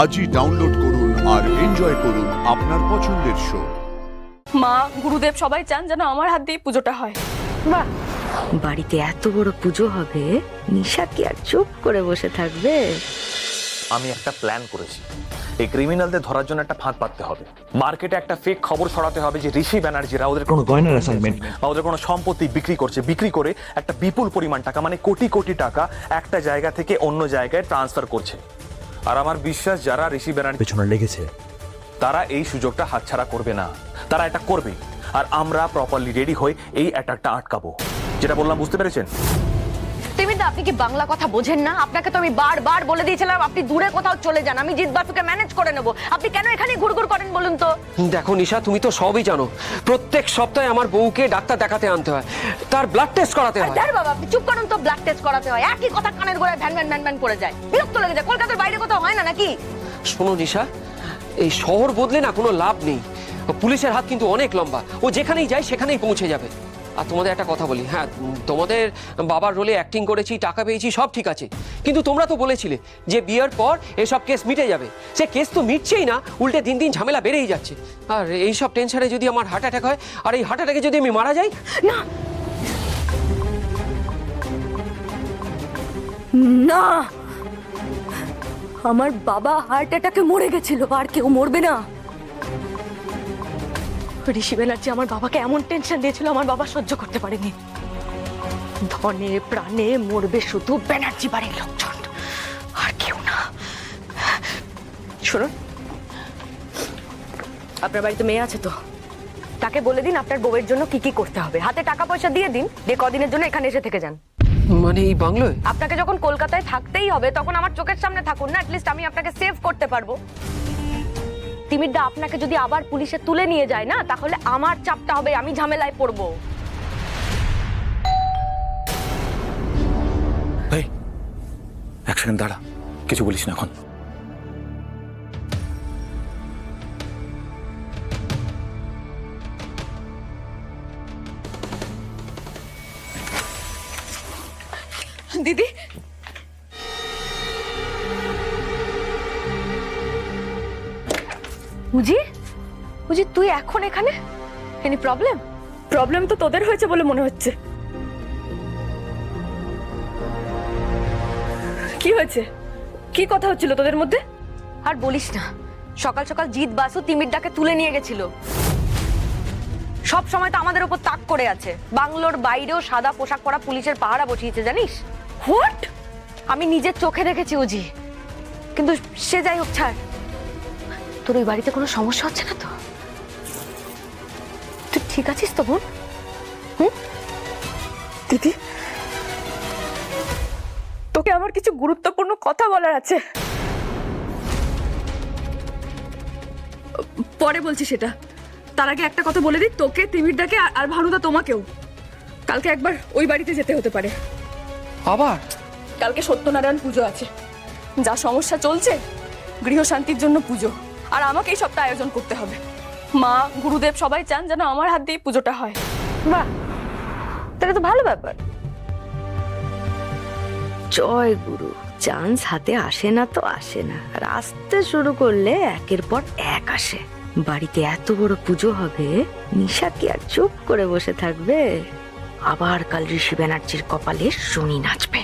আজই ডাউনলোড করুন আর এনজয় করুন আপনার পছন্দের শো। মা গুরুদেব সবাই চান যেন আমার হাত দিয়ে পুজোটা হয়। বাহ, বাড়িতে এত বড় পুজো হবে, নিশা কি আর চুপ করে বসে থাকবে? আমি একটা প্ল্যান করেছি। এই ক্রিমিনালদের ধরার জন্য একটা ফাঁদ পাততে হবে। মার্কেটে একটা ফেক খবর ছড়াতে হবে যে ঋষি ব্যানার্জিরা ওদের কোনো গয়নার অ্যাসাইনমেন্ট বা ওদের কোনো সম্পত্তি বিক্রি করছে, বিক্রি করে একটা বিপুল পরিমাণ টাকা মানে কোটি কোটি টাকা একটা জায়গা থেকে অন্য জায়গায় ট্রান্সফার করছে। আর আমার বিশ্বাস যারা ঋষি ব্যানার্জি পেছনে লেগেছে তারা এই সুযোগটা হাতছাড়া করবে না, তারা এটা করবে। আর আমরা প্রপারলি রেডি হই এই অ্যাটাকটা আটকাবো। যেটা বললাম বুঝতে পেরেছেন? তিমিরদা, আপনি কি বাংলা কথা বোঝেন না? আপনাকে তো আমি বারবার বলে দিয়েছিলাম আপনি দূরে কোথাও চলে যান, আমি জিৎ বাসুকে ম্যানেজ করে নেব। আপনি কেন এখানে ঘুরঘুর করেন বলুন তো? দেখো নিশা, তুমি তো সবই জানো। প্রত্যেক সপ্তাহে আমার বউকে ডাক্তার দেখাতে আনতে হয়, তার ব্লাড টেস্ট করাতে হয়। আরে বাবা, আপনি চুপ করুন তো। ব্লাড টেস্ট করাতে হয়, একই কথা কানের গোড়ায় ভ্যান ভ্যান ভ্যান ভ্যান পড়ে যায়, বিরক্ত লেগে যায়। কলকাতার বাইরে কোথাও হয় না নাকি? শোনো নিশা, এই শহর বদলে না কোনো লাভ নেই। পুলিশের হাত কিন্তু অনেক লম্বা, ও যেখানেই যায় সেখানেই পৌঁছে যাবে। আর তোমাদের একটা কথা বলি, হ্যাঁ, তোমাদের বাবার রোলে অ্যাক্টিং করেছি, টাকা পেয়েছি, সব ঠিক আছে, কিন্তু তোমরা তো বলেছিলে যে বিয়ের পর এসব কেস মিটে যাবে। সে কেস তো মিটছেই না, উল্টে দিন দিন ঝামেলা বেড়েই যাচ্ছে। আর এইসব টেনশনে যদি আমার হার্ট অ্যাটাক হয়, আর এই হার্ট অ্যাটাকে যদি আমি মারা যাই, না না, আমার বাবা হার্ট অ্যাটাকে মরে গেছিল, আর কেউ মরবে না। ঋষি ব্যানার্জি আমার বাবাকে এমন টেনশন দিয়েছিল, আমার বাবা সহ্য করতে পারেনি। ধনে প্রাণে মরবে শুধু ব্যানার্জি বাড়ির লোকজন, আর কেউ না। শুনুন, আপনার বাড়িতে মেয়ে আছে তো, তাকে বলে দিন আপনার বউয়ের জন্য কি কি করতে হবে। হাতে টাকা পয়সা দিয়ে দিন, দিয়ে কদিনের জন্য এখানে এসে থেকে যান। মানে এই বাংলোয়? আপনাকে যখন কলকাতায় থাকতেই হবে তখন আমার চোখের সামনে থাকুন না, অ্যাটলিস্ট আমি আপনাকে সেভ করতে পারবো। তিমিরদা, আপনাকে যদি আবার পুলিশে তুলে নিয়ে যায় না, তাহলে আমার চাপটা হবে, আমি ঝামেলায় পড়বো। এই এক সেকেন্ড দাঁড়া, কিছু বলিস না এখন। দিদি, উজি, উজি তুই এখন এখানে? Any problem? প্রবলেম তো তোদের হয়েছে বলে মনে হচ্ছে। কি হয়েছে? কি কথা হচ্ছিল তোদের মধ্যে? আর বলিস না, সকাল সকাল জিৎ বাসু তিমিরদাকে তুলে নিয়ে গেছিল। সব সময় তো আমাদের উপর তাক করে আছে। বাংলোর বাইরেও সাদা পোশাক পরা পুলিশের পাহারা বসিয়েছে, জানিস? হোয়াট? আমি নিজের চোখে দেখেছি উজি। কিন্তু সে যাই হোক, ছাড়। তোর ওই বাড়িতে কোনো সমস্যা হচ্ছে না তো? তুই ঠিক আছিস তো বোন? দিদি, তোকে আমার কিছু গুরুত্বপূর্ণ কথা বলার আছে। পরে বলছি সেটা। তার আগে একটা কথা বলে দিই, তোকে, তিমিরদাকে আর ভানুদা তোমাকেও কালকে একবার ওই বাড়িতে যেতে হতে পারে। আবার? কালকে সত্যনারায়ণ পুজো আছে। যা সমস্যা চলছে, গৃহশান্তির জন্য পুজো, আর আমাকে এই সবটা আয়োজন করতে হবে। মা গুরুদেব সবাই চান যেন আমার হাত দিয়ে পুজোটা হয়। বাহ, তাহলে তো ভালো ব্যাপার। জয় গুরু। চান্স হাতে আসে না তো আসে না, আর আসতে শুরু করলে একের পর এক আসে। বাড়িতে এত বড় পুজো হবে, নিশা কি আর চুপ করে বসে থাকবে? আবার কাল ঋষি ব্যানার্জির কপালে শনি নাচবে।